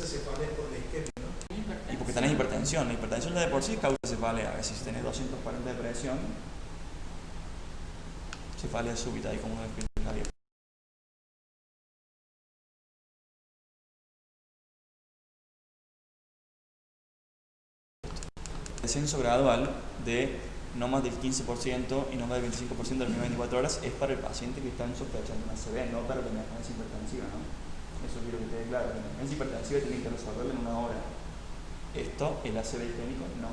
cefalea por la isquemia, ¿no? Y porque tenés hipertensión. La hipertensión de por sí causa cefalea. A veces si tenés 240 de presión, cefalea súbita ahí como una especialidad. Descenso gradual de no más del 15% y no más del 25% de las 24 horas es para el paciente que está en sospecha de una ACV, no para la emergencia hipertensiva, ¿no? Eso quiero que quede claro. La emergencia hipertensiva tiene que resolverla en una hora. Esto, el ACV isquémico, no.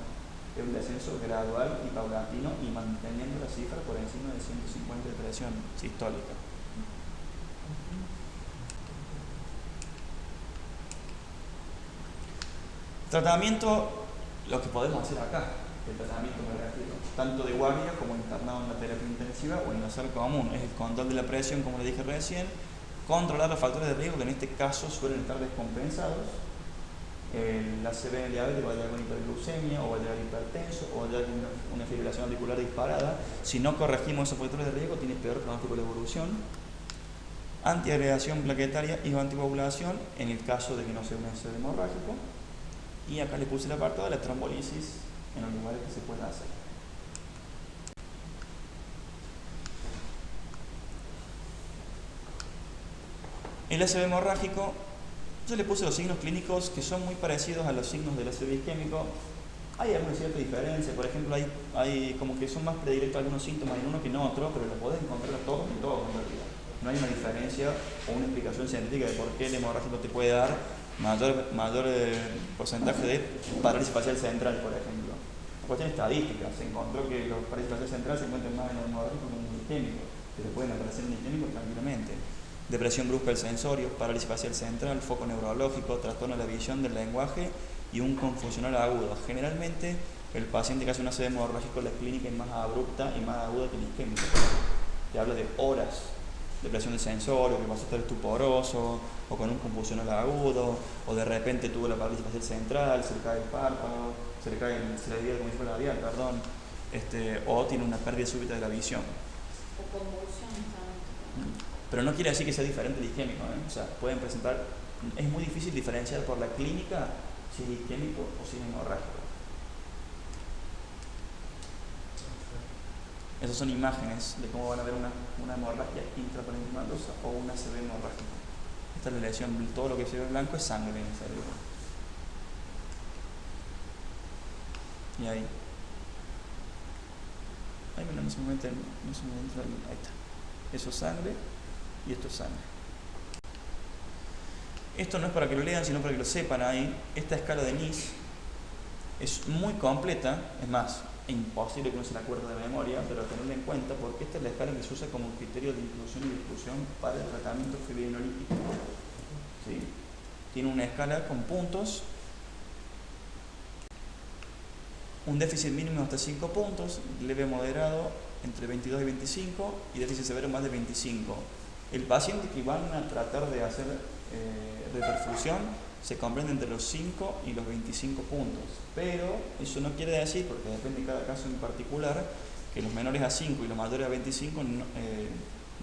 Es un descenso gradual y paulatino y manteniendo la cifra por encima de 150 de presión sistólica. Tratamiento, lo que podemos hacer acá, el tratamiento me refiero, tanto de guardia como internado en la terapia intensiva o en la sala común, es el control de la presión, como le dije recién, controlar los factores de riesgo que en este caso suelen estar descompensados. El ACV en el diabetes va a llegar con hiperglucemia, o va a llegar hipertenso, o va a llegar con una fibrilación auricular disparada. Si no corregimos esos factores de riesgo, tiene peor pronóstico de evolución. Antiagregación plaquetaria y anticoagulación en el caso de que no sea un ACV hemorrágico. Y acá le puse el apartado de la trombolisis en los lugares que se pueda hacer. El ACV hemorrágico, yo le puse los signos clínicos que son muy parecidos a los signos del ACV isquémico. Hay alguna cierta diferencia, por ejemplo, hay como que son más predilectos algunos síntomas en uno que en otro, pero lo podés encontrar todos en todos en realidad. No hay una diferencia o una explicación científica de por qué el hemorrágico te puede dar mayor porcentaje de parálisis facial central, por ejemplo. Cuestión estadística, se encontró que los parálisis facial central se encuentran más en el hemorrágico que en el isquémico, pero pueden aparecer en el isquémico tranquilamente. Depresión brusca del sensorio, parálisis facial central, foco neurológico, trastorno de la visión, del lenguaje y un confusional agudo. Generalmente, el paciente que hace un ACV hemorrágico, la clínica es más abrupta y más aguda que el isquémico. Te habla de horas. Depresión del sensorio, que pasó a estar estuporoso, o con un confusional agudo, o de repente tuvo la parálisis facial central, se le cae el párpado, se le desvía el comisfero labial, perdón, o tiene una pérdida súbita de la visión. O convulsiones también. Pero no quiere decir que sea diferente el isquémico, ¿eh? O sea, pueden presentar, es muy difícil diferenciar por la clínica si es isquémico o si es hemorrágico. Esas son imágenes de cómo van a ver una hemorragia intraparenquimatosa o una ACV hemorrágica. Esta es la lesión, todo lo que se ve blanco es sangre en el cerebro. Y ahí. Ahí no se me entra, ahí está. Eso es sangre y esto es sangre. Esto no es para que lo lean, sino para que lo sepan ahí. Esta escala de Nice es muy completa, es más, es imposible que uno se la acuerde de memoria, pero tenerla en cuenta porque esta es la escala que se usa como criterio de inclusión y exclusión para el tratamiento fibrinolítico. ¿Sí? Tiene una escala con puntos, un déficit mínimo hasta 5 puntos, leve moderado entre 22 y 25 y déficit severo más de 25. El paciente que van a tratar de hacer de perfusión se comprende entre los 5 y los 25 puntos, pero eso no quiere decir, porque depende de cada caso en particular, que los menores a 5 y los mayores a 25 no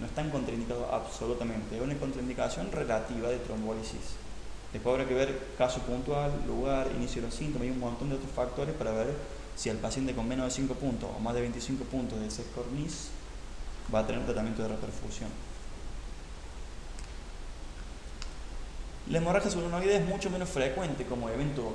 están contraindicados absolutamente. Es una contraindicación relativa de trombólisis. Después habrá que ver caso puntual, lugar, inicio de los síntomas y un montón de otros factores para ver si el paciente con menos de 5 puntos o más de 25 puntos de score Nice va a tener tratamiento de reperfusión. La hemorragia subaracnoidea es mucho menos frecuente como evento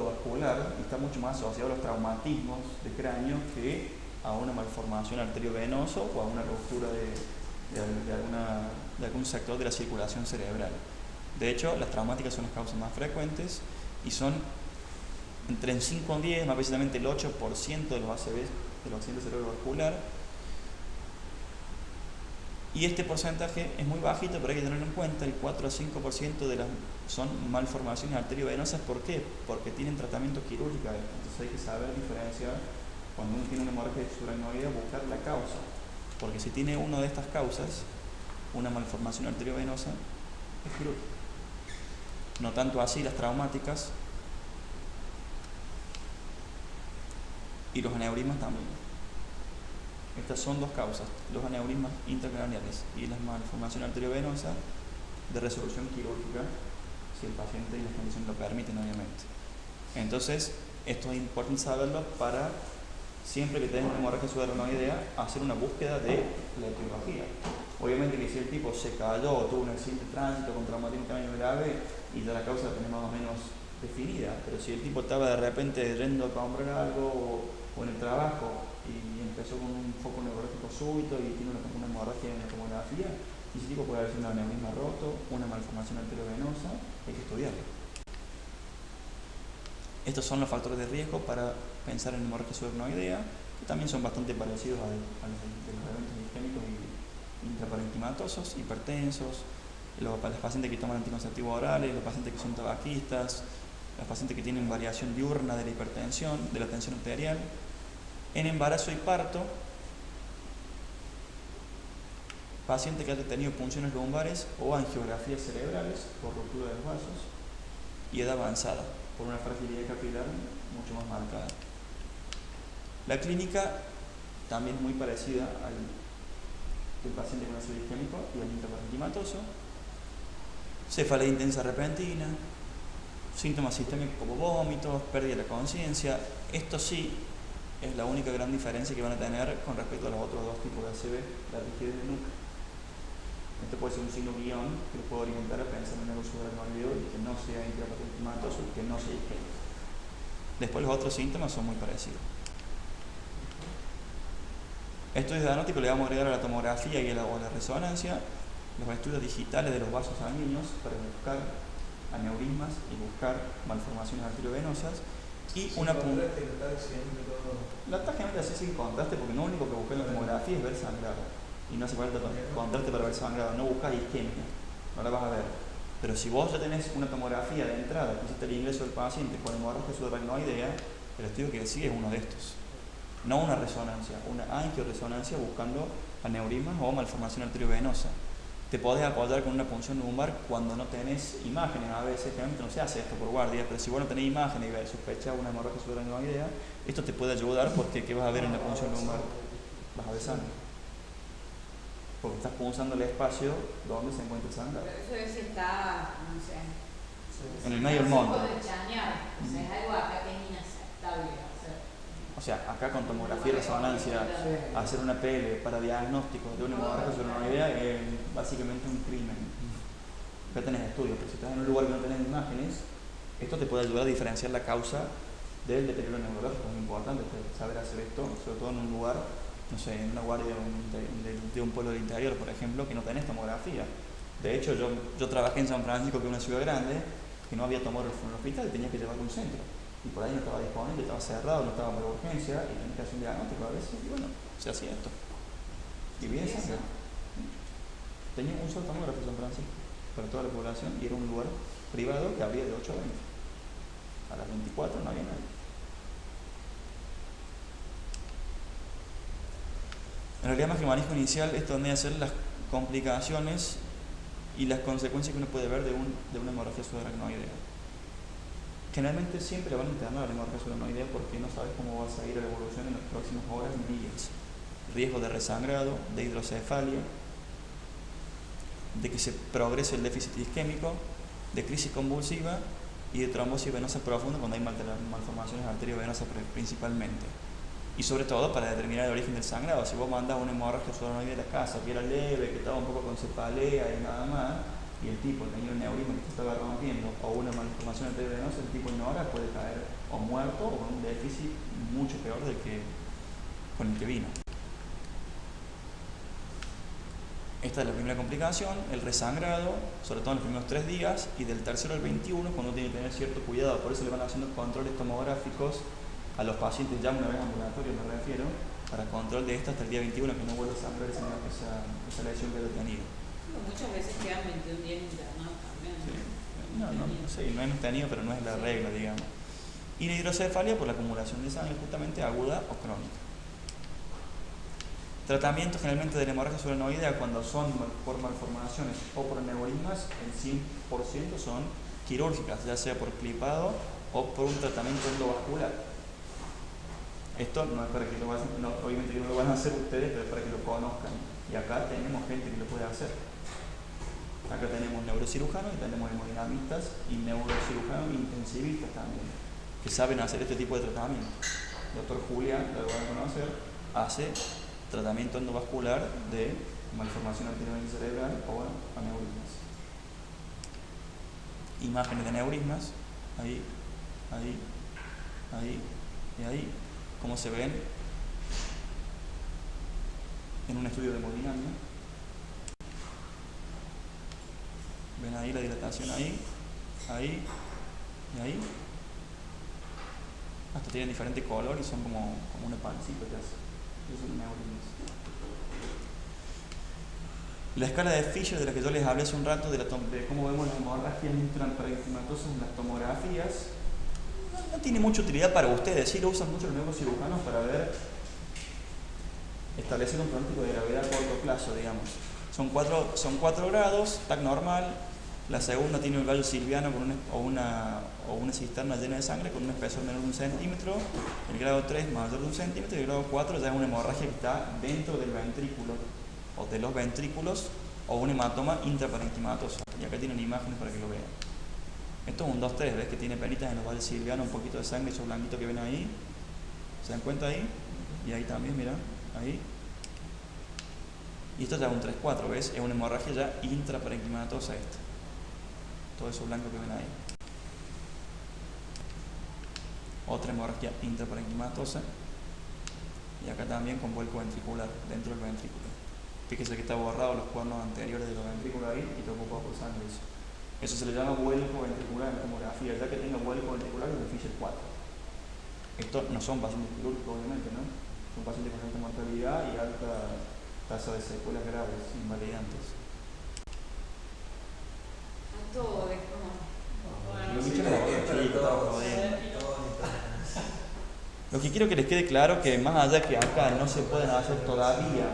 vascular y está mucho más asociado a los traumatismos de cráneo que a una malformación arteriovenosa o a una ruptura de algún sector de la circulación cerebral. De hecho, las traumáticas son las causas más frecuentes y son entre el 5 y 10, más precisamente el 8% de los ACVs, de los accidentes cerebrovascular. Y este porcentaje es muy bajito, pero hay que tenerlo en cuenta, el 4 a 5% son malformaciones arteriovenosas. ¿Por qué? Porque tienen tratamiento quirúrgico. Entonces hay que saber diferenciar, cuando uno tiene una hemorragia subaracnoidea, buscar la causa. Porque si tiene una de estas causas, una malformación arteriovenosa, es quirúrgico. No tanto así las traumáticas y los aneurismas también. Estas son dos causas, los aneurismas intracraneales y la malformación arteriovenosa de resolución quirúrgica, si el paciente y las condiciones lo permiten, obviamente. Entonces, esto es importante saberlo para, siempre que tengas una hemorragia subaracnoidea, hacer una búsqueda de la etiología. Obviamente que si el tipo se cayó o tuvo un accidente de tránsito con traumatismo tamaño grave, y ya la causa la tenemos más o menos definida, pero si el tipo estaba de repente yendo a comprar algo o en el trabajo y empezó con un foco neurológico súbito y tiene una hemorragia en la tomografía, ese tipo puede haber sido un aneurisma roto, una malformación arteriovenosa, hay que estudiarlo. Estos son los factores de riesgo para pensar en hemorragia subaracnoidea, que también son bastante parecidos a los de los eventos isquémicos y intraparenquimatosos, hipertensos, los pacientes que toman anticonceptivos orales, los pacientes que son tabaquistas, los pacientes que tienen variación diurna de la hipertensión, de la tensión arterial. En embarazo y parto, paciente que haya tenido punciones lumbares o angiografías cerebrales por ruptura de los vasos y edad avanzada, por una fragilidad capilar mucho más marcada. La clínica también es muy parecida al del paciente con ácido isquémico y al intraparenquimatoso. Cefalea intensa repentina, síntomas sistémicos como vómitos, pérdida de la conciencia. Esto sí es la única gran diferencia que van a tener con respecto a los otros dos tipos de ACV, la rigidez de nuca. Este puede ser un signo guión que lo puede orientar a pensar en algo subaracnoideo y que no sea intraparenquimatoso y que no sea isquémico. Después los otros síntomas son muy parecidos. Estudios diagnósticos le vamos a agregar a la tomografía y o a la resonancia los estudios digitales de los vasos sanguíneos para buscar aneurismas y buscar malformaciones arteriovenosas y una punta. La está generalmente así sin contraste porque lo único que busca en la tomografía es ver sangrado y no hace falta contraste para ver sangrado, no buscas isquemia, no la vas a ver. Pero si vos ya tenés una tomografía de entrada que hiciste el ingreso del paciente con hemorragia subaracnoidea, el estudio que sigue es uno de estos. No una resonancia, una angioresonancia buscando aneurismas o malformación arteriovenosa. Te podés apoyar con una punción lumbar cuando no tenés imágenes. A veces, generalmente no se hace esto por guardia, pero si vos no tenés imágenes y sospechás una hemorragia subaracnoidea, esto te puede ayudar porque ¿qué vas a ver en la punción lumbar? Vas a ver sangre. Porque estás punzando el espacio donde se encuentra el sangrado. Pero eso es si está, no sé, en el medio del monte. de chañar, o sea, es algo acá que es inaceptable hacer. O sea, acá con tomografía y resonancia, hacer una PL para diagnóstico de una hemorragia subaracnoidea es básicamente un crimen. Acá tenés estudios, pero si estás en un lugar que no tenés imágenes, esto te puede ayudar a diferenciar la causa del deterioro neurológico. Es importante saber hacer esto, sobre todo en un lugar, no sé, en una guardia de un pueblo del interior, por ejemplo, que no tenés tomografía. De hecho, yo trabajé en San Francisco, que es una ciudad grande, que no había tomógrafo en el hospital, tenía que llevarlo a un centro. Y por ahí no estaba disponible, estaba cerrado, no estaba para urgencia, y tenía que hacer un diagnóstico a veces, y bueno, se hacía esto. Y bien sangre. Tenía un solo tomógrafo en San Francisco, para toda la población, y era un lugar privado que abría de 8 a 20. A las 24 no había nadie. En realidad, más que manejo inicial, esto vendría a ser las complicaciones y las consecuencias que uno puede ver de una hemorragia subaracnoidea. Generalmente siempre van a internar la hemorragia subaracnoidea porque no sabes cómo va a seguir la evolución en las próximas horas ni días. Riesgo de resangrado, de hidrocefalia, de que se progrese el déficit isquémico, de crisis convulsiva y de trombosis venosa profunda cuando hay malformaciones arteriovenosas principalmente. Y sobre todo para determinar el origen del sangrado. Si vos mandás una hemorragia subaracnoidea de la casa que era leve, que estaba un poco con cefalea y nada más, y el tipo tenía un neurisma que se estaba rompiendo o una malformación arteriovenosa, el tipo ignora, puede caer o muerto o con un déficit mucho peor del que con el que vino. Esta es la primera complicación, el resangrado, sobre todo en los primeros 3 días, y del tercero al 21, cuando tiene que tener cierto cuidado. Por eso le van haciendo controles tomográficos a los pacientes, ya una vez ambulatorio me refiero, para control de esta hasta el día 21, que no vuelva a sangrar esa lesión que haya tenido. Muchas veces quedan 21 días internados también. Sí, no hemos tenido, pero no es la regla, digamos. Y la hidrocefalia por la acumulación de sangre, justamente aguda o crónica. Tratamientos generalmente de la hemorragia subaracnoidea cuando son por malformaciones o por aneurismas, el 100% son quirúrgicas, ya sea por clipado o por un tratamiento endovascular. Esto no es para que lo hagan, obviamente no lo van a hacer ustedes, pero es para que lo conozcan. Y acá tenemos gente que lo puede hacer. Acá tenemos neurocirujanos y tenemos hemodinamistas y neurocirujanos intensivistas también, que saben hacer este tipo de tratamiento. El doctor Julián, lo van a conocer, hace tratamiento endovascular de malformación arterial cerebral o aneurismas. Imágenes de aneurismas, ahí, ahí, ahí y ahí, como se ven en un estudio de hemodinamia. Ven ahí la dilatación, ahí, ahí y ahí. Hasta tienen diferente color y son como una pancita que hace. Eso es un aneurismas. La escala de Fisher de la que yo les hablé hace un rato, de cómo vemos las hemorragias intraparenquimatosas en las tomografías, no tiene mucha utilidad para ustedes. Sí lo usan mucho los neurocirujanos para establecer un pronóstico de gravedad a corto plazo, digamos. Son 4 grados, TAC normal. La segunda tiene un gallo silviano o una cisterna llena de sangre con un espesor menor de 1 centímetro. El grado 3 mayor de 1 centímetro y el grado 4 ya es una hemorragia que está dentro del ventrículo o de los ventrículos o un hematoma intraparenquimatoso. Y acá tienen imágenes para que lo vean. Esto es un 2-3, ¿ves? Que tiene penitas en los valles silvianos, un poquito de sangre, esos blanquitos que ven ahí. ¿Se dan cuenta ahí? Y ahí también, mira, ahí. Y esto ya es un 3-4, ¿ves? Es una hemorragia ya intraparenquimatosa esta. Todo eso blanco que ven ahí. Otra hemorragia intraparenquimatosa. Y acá también con vuelco ventricular, dentro del ventrículo. Fíjese que está borrado los cuernos anteriores de los ventrículos ahí y tocó poco sangre eso. Eso se le llama vuelco ventricular en tomografía. Ya que tenga vuelco ventricular es el Fisher 4. Estos no son pacientes quirúrgicos, obviamente, ¿no? Son pacientes con alta mortalidad y alta tasa de secuelas graves, invalidantes. Todo es como. Lo que quiero que les quede claro que más allá que acá no se pueden hacer todavía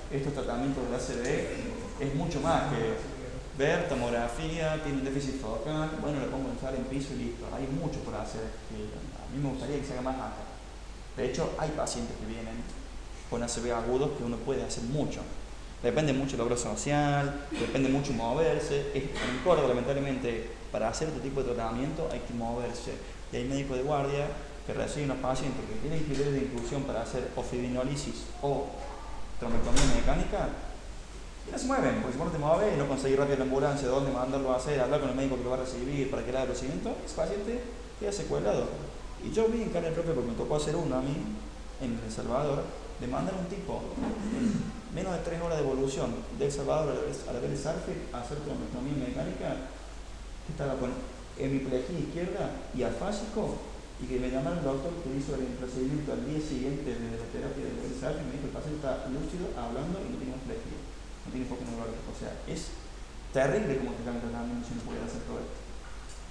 estos tratamientos de ACV, es mucho más que ver tomografía, tiene un déficit focal, bueno, le pongo a usar en piso y listo. Hay mucho por hacer. A mí me gustaría que se haga más acá. De hecho, hay pacientes que vienen con ACV agudos que uno puede hacer mucho. Depende mucho del logro social, depende mucho moverse. En Córdoba, lamentablemente, para hacer este tipo de tratamiento hay que moverse. Y hay médicos de guardia que reciben a pacientes que tienen criterios de inclusión para hacer o fibrinólisis o trombectomía mecánica y no se mueven, porque si vos no te mueves y no conseguís rápido la ambulancia, dónde mandarlo a hacer, hablar con el médico que lo va a recibir para que le haga el procedimiento, ese paciente queda secuelado. Y yo vi en carne propia, porque me tocó hacer uno a mí en El Salvador, de mandar un tipo en menos de 3 horas de evolución de El Salvador a la Belle Sarfe a hacer trombectomía mecánica, que estaba con hemiplegia izquierda y afásico, y que me llamaron el doctor que hizo el procedimiento al día siguiente de la terapia de Belle Sarfe y me dijo: el paciente está lúcido, hablando y no tiene hemiplegia, no tiene foco neurológico. O sea, es terrible como te cambia el tratamiento si no pudiera hacer todo esto.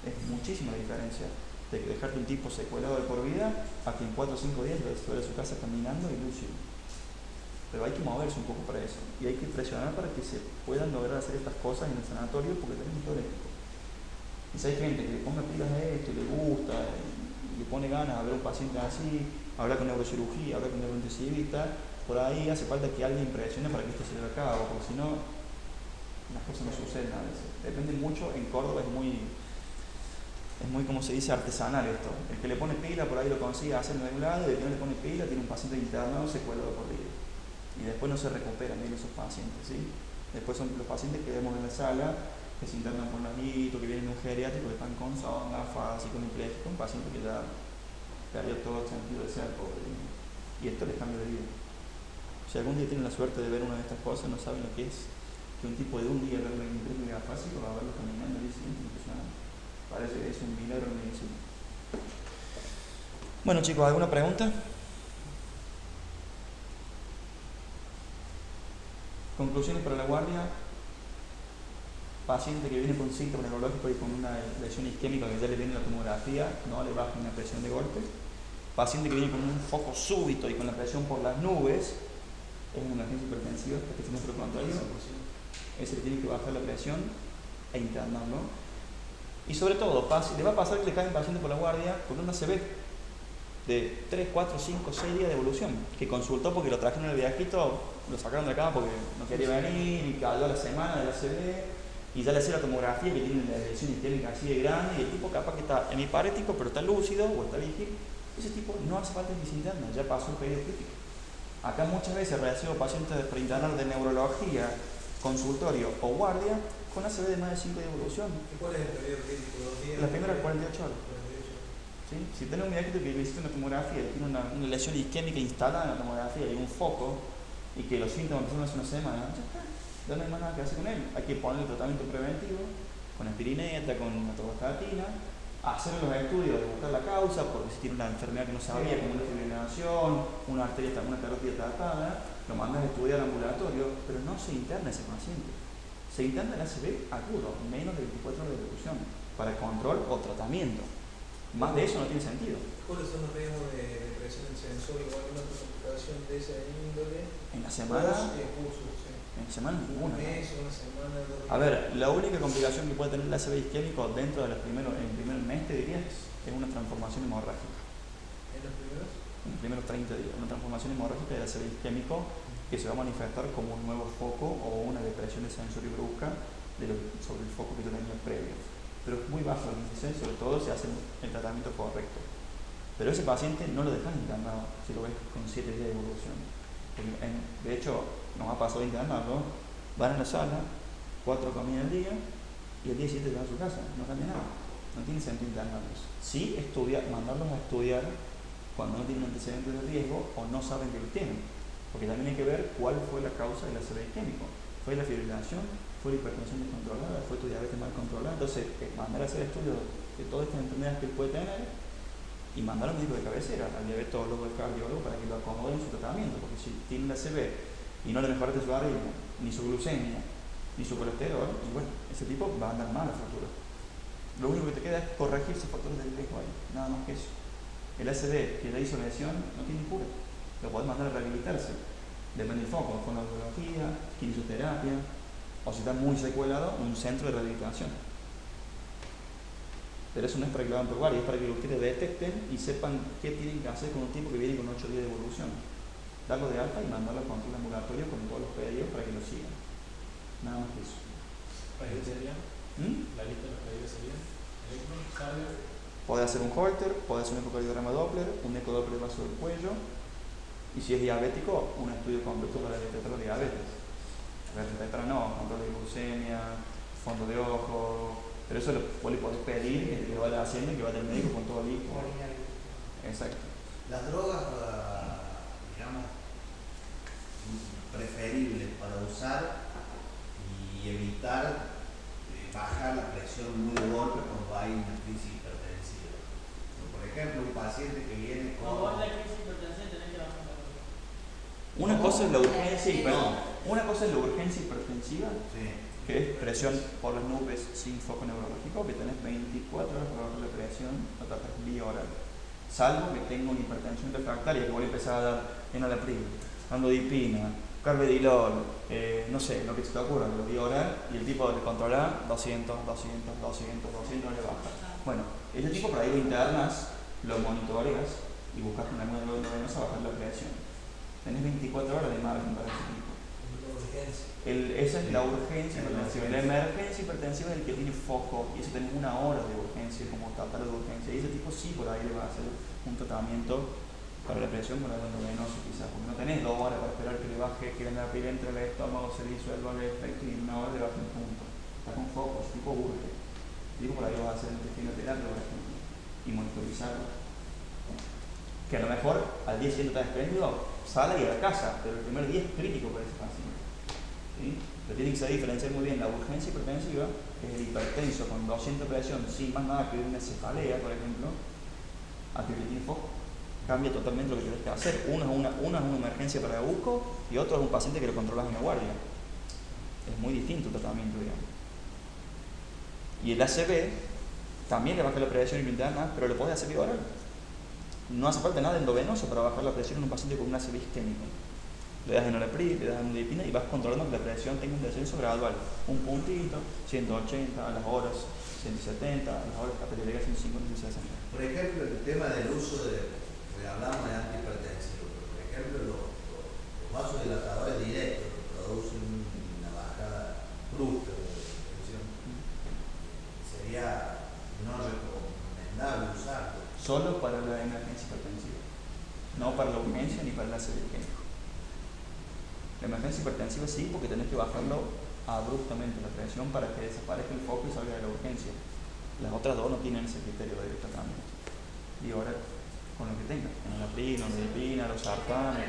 Es muchísima diferencia de dejarte un tipo secuelado de por vida a que en 4 o 5 días lo fuera a su casa caminando y lúcido. Pero hay que moverse un poco para eso y hay que presionar para que se puedan lograr hacer estas cosas en el sanatorio, porque tenemos todo el equipo. Y si hay gente que le ponga pilas a esto y le gusta y le pone ganas a ver a un paciente así, hablar con neurocirugía, hablar con neurointensivista, por ahí hace falta que alguien presione para que esto se lleve a cabo, porque si no las cosas no suceden a veces. Depende mucho. En Córdoba es muy, como se dice, artesanal esto. El que le pone pila por ahí lo consigue hacer en algún lado, y el que no le pone pila tiene un paciente internado secuelado por vida. Y después no se recuperan bien esos pacientes, ¿sí? Después son los pacientes que vemos en la sala, que se internan por ladito, que vienen de un geriátrico, que están con sonda, fásico, hemipléjico, un paciente que ya perdió todo el sentido de ser, pobre. Y esto les cambia de vida. Si algún día tienen la suerte de ver una de estas cosas, no saben lo que es que un tipo de un día ver un hemipléjico afásico va a verlo caminando al día siguiente, impresionante. Parece que es un milagro en medicina. Bueno, chicos, ¿alguna pregunta? Conclusiones para la guardia. Paciente que viene con síntoma neurológico y con una lesión isquémica que ya le viene la tomografía, no le baja una presión de golpe. Paciente que viene con un foco súbito y con la presión por las nubes, es una emergencia hipertensiva, que tiene otro contrario. Ese le tiene que bajar la presión e internarlo. Y sobre todo, le va a pasar que le cae un paciente por la guardia con una ACV de 3, 4, 5, 6 días de evolución, que consultó porque lo trajeron en el viajito, lo sacaron de acá porque no quería venir y cayó a la semana de la ACV, y ya le hace la tomografía que tiene la lesión isquémica así de grande y el tipo capaz que está hemiparético pero está lúcido o está vigil, ese tipo no hace falta visita interna, ya pasó el periodo crítico. Acá muchas veces recibo pacientes de preinternar de neurología, consultorio o guardia con ACV de más de 5 de evolución. ¿Y cuál es el periodo crítico? ¿2 días? Las primeras 48 horas. 48. ¿Sí? Si tenés un diagnóstico que hiciste una tomografía, tiene una lesión isquémica instalada en la tomografía y un foco, y que los síntomas empezaron hace una semana, ya está, ya no hay más nada que hacer con él. Hay que poner el tratamiento preventivo con aspirineta, con atorvastatina, hacer los estudios de buscar la causa, porque si tiene una enfermedad que no sabía, como una fibrilación, una arteria, una carótida tratada, lo mandas a estudiar al ambulatorio, pero no se interna ese paciente. Se interna el ACV agudo, menos de 24 horas de evolución, para control o tratamiento. Más de eso no tiene sentido. ¿Cuáles son los riesgos de depresión del sensor o alguna complicación de esa índole? En la semana, en la semana ninguna. Un mes, una semana, 2 días. A ver, la única complicación que puede tener el ACV isquémico dentro de en el primer mes, te diría, es una transformación hemorrágica. ¿En los primeros? En los primeros 30 días, una transformación hemorrágica del ACV isquémico que se va a manifestar como un nuevo foco o una depresión de sensorio brusca sobre el foco que yo tenía previo. Pero es muy bajo el índice, sobre todo si hacen el tratamiento correcto. Pero ese paciente no lo dejan internado si lo ves con 7 días de evolución. De hecho, nos ha pasado internarlo, van a la sala, 4 comidas al día y el día 7 van a su casa, no cambia nada. No tiene sentido internarlos. Sí, mandarlos a estudiar cuando no tienen antecedentes de riesgo o no saben que los tienen. Porque también hay que ver cuál fue la causa del ACV isquémico. ¿Fue la fibrilación? ¿Fue la hipertensión descontrolada? ¿Fue tu diabetes mal controlada? Entonces, mandar a hacer estudios de todas estas enfermedades que él puede tener y mandar al médico de cabecera, al diabetólogo, al cardiólogo, para que lo acomoden en su tratamiento. Porque si tiene el ACV y no le mejoraste su arritmia, ni su glucemia, ni su colesterol, y bueno, ese tipo va a andar mal a futuro. Lo único que te queda es corregir esos factores de riesgo ahí, nada más que eso. El ACV que le hizo lesión no tiene cura. Lo podés mandar a rehabilitarse, depende del foco, fonoaudiología, kinesiología, o si está muy secuelado, un centro de rehabilitación. Pero eso no es para que lo hagan probar, es para que ustedes detecten y sepan qué tienen que hacer con un tipo que viene con 8 días de evolución. Darlo de alta y mandarlo a control ambulatorio con todos los pedidos para que lo sigan. Nada más que eso. ¿Pedidos serían? ¿La lista de los pedidos serían? ¿Electro, cardio? Puede hacer un Holter, puede hacer un ecocardiograma Doppler, un ecodoppler de vaso del cuello, y si es diabético, un estudio completo para detectar la diabetes. Para detectar control de glucemia, fondo de ojo, pero eso vos le podés pedir que lo vaya haciendo y que vaya al médico con todo listo. Exacto. Las drogas, digamos, preferibles para usar y evitar bajar la presión muy de golpe cuando hay una crisis hipertensiva. Por ejemplo, un paciente que viene con... Cuando hay crisis hipertensiva tenés que bajar la presión. Una cosa es la urgencia hipertensiva, Sí. que es presión por las nubes sin foco neurológico, que tenés 24 horas para bajar la presión, no tratas vía oral. Salvo que tenga una hipertensión refractaria, que vos le empezás a dar enalapril, amlodipina, carvedilol, no sé, lo que se te ocurra, lo vía oral, y el tipo le controla 200, no le baja. Bueno, ese tipo por ahí lo internas, lo monitoreas y buscas con alguna endovenosa bajar la presión. Tenés 24 horas de margen para ese tipo. Esa es la urgencia hipertensiva. La emergencia hipertensiva es el que tiene foco, y eso tenés 1 hora de urgencia como tratar de urgencia. Y ese tipo sí por ahí le va a hacer un tratamiento para la presión con algo endovenoso quizás, porque no tenés 2 horas para esperar que le baje, que la piel entre el estómago, se disuelva el efecto y en 1 hora le baje un punto. Está con foco, ese tipo urge. El tipo por ahí va a hacer intestino terapia, por ejemplo, y monitorizarlo. Que a lo mejor al día siguiente está espléndido, sale y a la casa, pero el primer día es crítico para ese paciente. ¿Sí? Pero tiene que saber diferenciar muy bien la urgencia hipertensiva, que es el hipertenso con 200 de presión, sin más nada que una cefalea, por ejemplo, a que tiene foco. Cambia totalmente lo que tienes que hacer. Una es una emergencia para UCO y otro es un paciente que lo controlas en la guardia. Es muy distinto el tratamiento, digamos. Y el ACV también le baja la presión y lo interna, pero lo podés hacer vía oral. No hace falta nada endovenoso para bajar la presión en un paciente con un ACV isquémico. Le das enalapril, le das amlodipina y vas controlando que la presión tenga un descenso gradual. Un puntito, 180 a las horas, 170 a las horas, hasta que llegue a 105, 160. Por ejemplo, el tema del uso hablamos de antihipertensivo, por ejemplo, los vasodilatadores directos que producen una bajada brusca de la presión. solo para la emergencia hipertensiva, no para la urgencia ni para el ácido isquémico. La emergencia hipertensiva sí, porque tenés que bajarlo abruptamente la presión para que desaparezca el foco y salga de la urgencia. Las otras dos no tienen ese criterio de tratamiento. Y ahora, con lo que tengas, enalaprina, nodipina, los sartanes.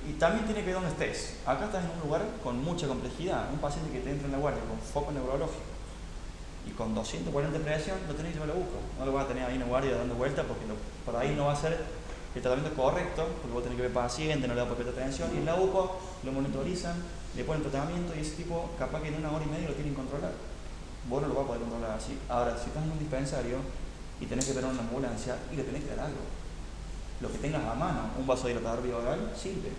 Y también tiene que ver dónde estés. Acá estás en un lugar con mucha complejidad. Un paciente que te entra en la guardia con foco neurológico y con 240 de presión, lo tenés que llevar a la UCO. No lo vas a tener ahí en la guardia dando vueltas porque por ahí no va a ser el tratamiento correcto, porque vos tenés que ver paciente, no le da por atención. Y en la UCO lo monitorizan, le ponen tratamiento y ese tipo capaz que en 1 hora y media lo tienen que controlar. Vos no lo vas a poder controlar así. Ahora, si estás en un dispensario y tenés que tener una ambulancia y le tenés que dar algo, lo que tengas a mano, un vasodilatador bioral, sirve.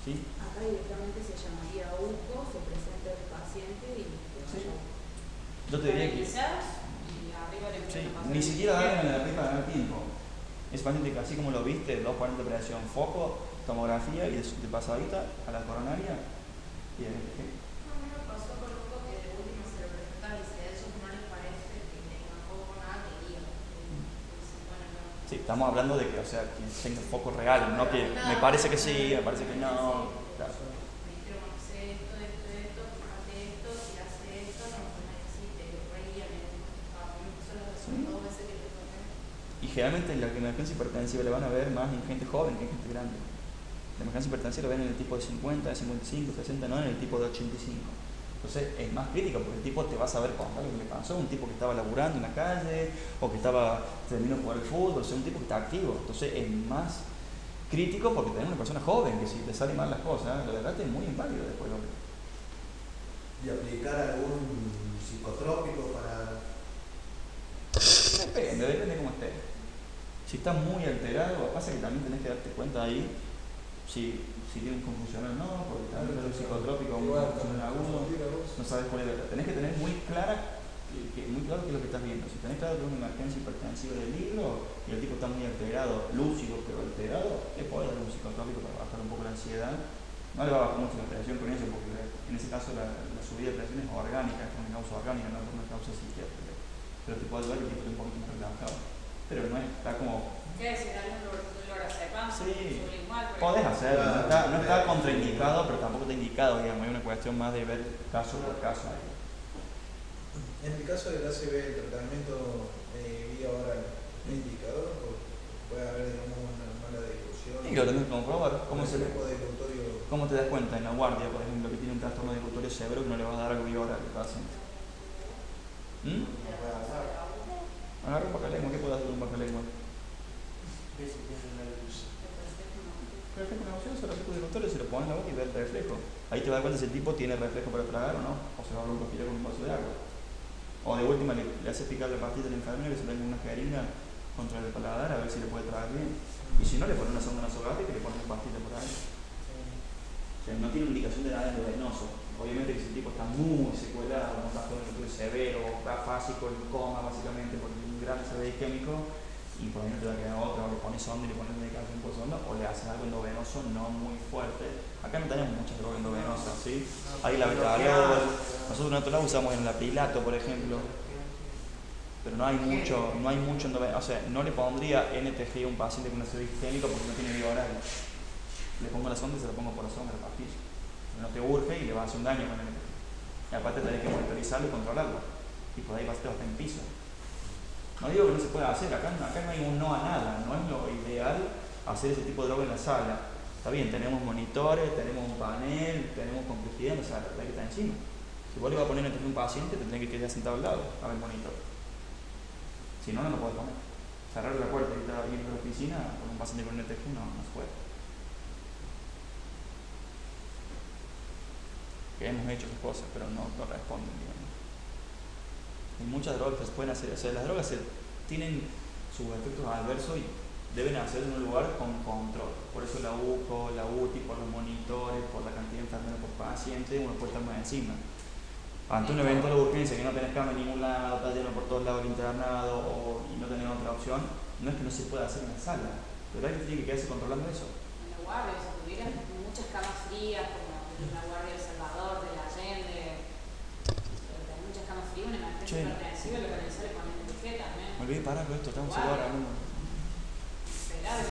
¿Sí? Acá directamente se llamaría UCO, se presenta el paciente y Sí. Yo te diría que y arriba le sí, ponen la ni siquiera darle en la pipa ganar tiempo. Ese paciente que así como lo viste, 240 de presión, foco, tomografía y de pasadita a la coronaria y el EKG. A mí me pasó con Luco que de última se lo presentan y si a ellos no les parece que tenga poco nada que diga. Dicen, bueno, no. Sí, estamos hablando de que, o sea, que tenga foco real, no que me parece que sí, me parece que no. Claro. Me dijeron, bueno, sé esto, fíjate esto, si hace esto, no necesite, reía, me pasó las dos veces que lo tomé. Y generalmente en la emergencia hipertensiva le van a ver más en gente joven que en gente grande. La emergencia hipertensiva lo ven en el tipo de 50, de 55, 60, no en el tipo de 85. Entonces es más crítico porque el tipo te va a saber contar lo que le pasó, un tipo que estaba laburando en la calle o que terminó de jugar al fútbol, o sea, un tipo que está activo. Entonces es más crítico porque tenés una persona joven que si te salen mal las cosas, la verdad es muy inválido después. ¿Y aplicar algún psicotrópico para...? Depende cómo esté. Si está muy alterado, pasa que también tenés que darte cuenta ahí si tiene un confusional o no, porque tal vez un psicotrópico o un confusional agudo, no sabes cuál es la. Tenés que tener muy claro qué es lo que estás viendo. Si tenés claro que es una emergencia hipertensiva del libro y el tipo está muy alterado, lúcido pero alterado, le podés dar un psicotrópico para bajar un poco la ansiedad. No le va a bajar mucho la presión con eso, porque en ese caso la subida de presión es orgánica, es una causa orgánica, no es una causa psiquiátrica. Pero te puede ayudar que esté un poquito más relajado. Pero no está como. ¿Qué decir? ¿Algún lorazepam? Sí, Sublingual, podés hacerlo, no está contraindicado, pero tampoco está indicado, digamos, hay una cuestión más de ver caso por caso. En el caso del ACV, el tratamiento vía oral, ¿es indicador? ¿O puede haber, digamos, una mala dilución? Y lo tenés que comprobar. ¿Cómo te das cuenta en la guardia, por ejemplo, que tiene un trastorno dilutorio severo que no le vas a dar algo vía oral al paciente? Agarra un bacalengua, ¿qué puede hacer un bacalengua? Reflejo nauseoso, reflejo dilutorio, se lo pone en la boca y ve el reflejo. Ahí te das cuenta si el tipo tiene reflejo para tragar o no, o se va a abrir un poquito con un vaso de agua. O de última le hace picar la pastilla al enfermero que se le ponga una jeringa contra el paladar a ver si le puede tragar bien. Y si no, le pone una sonda nasogástrica y le pone una pastilla por ahí. O sea, no tiene indicación de nada endovenoso. Obviamente que si el tipo está muy secuelado, con un trastorno dilutorio severo, está fásico, en coma básicamente por un gran ACV isquémico, y por ahí no te va a quedar otra, o le pones sonda y le pones medicación por sonda, o le haces algo endovenoso no muy fuerte. Acá no tenemos muchas drogas endovenosas, ¿sí? Hay la betalol, nosotros en otro lado usamos en la pilato, por ejemplo, pero no hay mucho endovenoso. O sea, no le pondría NTG a un paciente con ACV isquémico porque no tiene vía oral. Le pongo la sonda y se la pongo por la sonda, la pastilla. No te urge y le va a hacer un daño con el NTG. Y aparte tenés que monitorizarlo y controlarlo. Y por ahí vas a estar en piso. No digo que no se pueda hacer, acá no hay un no a nada, no es lo ideal hacer ese tipo de droga en la sala. Está bien, tenemos monitores, tenemos un panel, tenemos complejidad en la sala, pero hay que estar encima. Si vos le vas a poner entre un paciente, tendrás que quedar sentado al lado a ver el monitor. Si no, no lo podés poner. Cerrar la puerta y estar ahí en la oficina con un paciente con NTG no se puede. Que hemos hecho esas cosas, pero no corresponden, digamos. Hay muchas drogas que se pueden hacer, o sea, las drogas tienen sus efectos adversos y deben hacer en un lugar con control. Por eso la UCO, la UTI, por los monitores, por la cantidad de enfermeros por paciente, uno puede estar más encima. Ante un evento de urgencia que no tenés cama en ningún lado, está lleno por todos lados el internado y no tenés otra opción, no es que no se pueda hacer en la sala, pero alguien tiene que quedarse controlando eso. En la guardia, si tuvieran muchas camas frías, como en la guardia del Salvador, de la Allende, hay muchas camas hipertensiva, una emergencia Sí. hipertensiva, localizar con el DG también. Me olvidé parar con esto, estamos Guau. ahora hablando.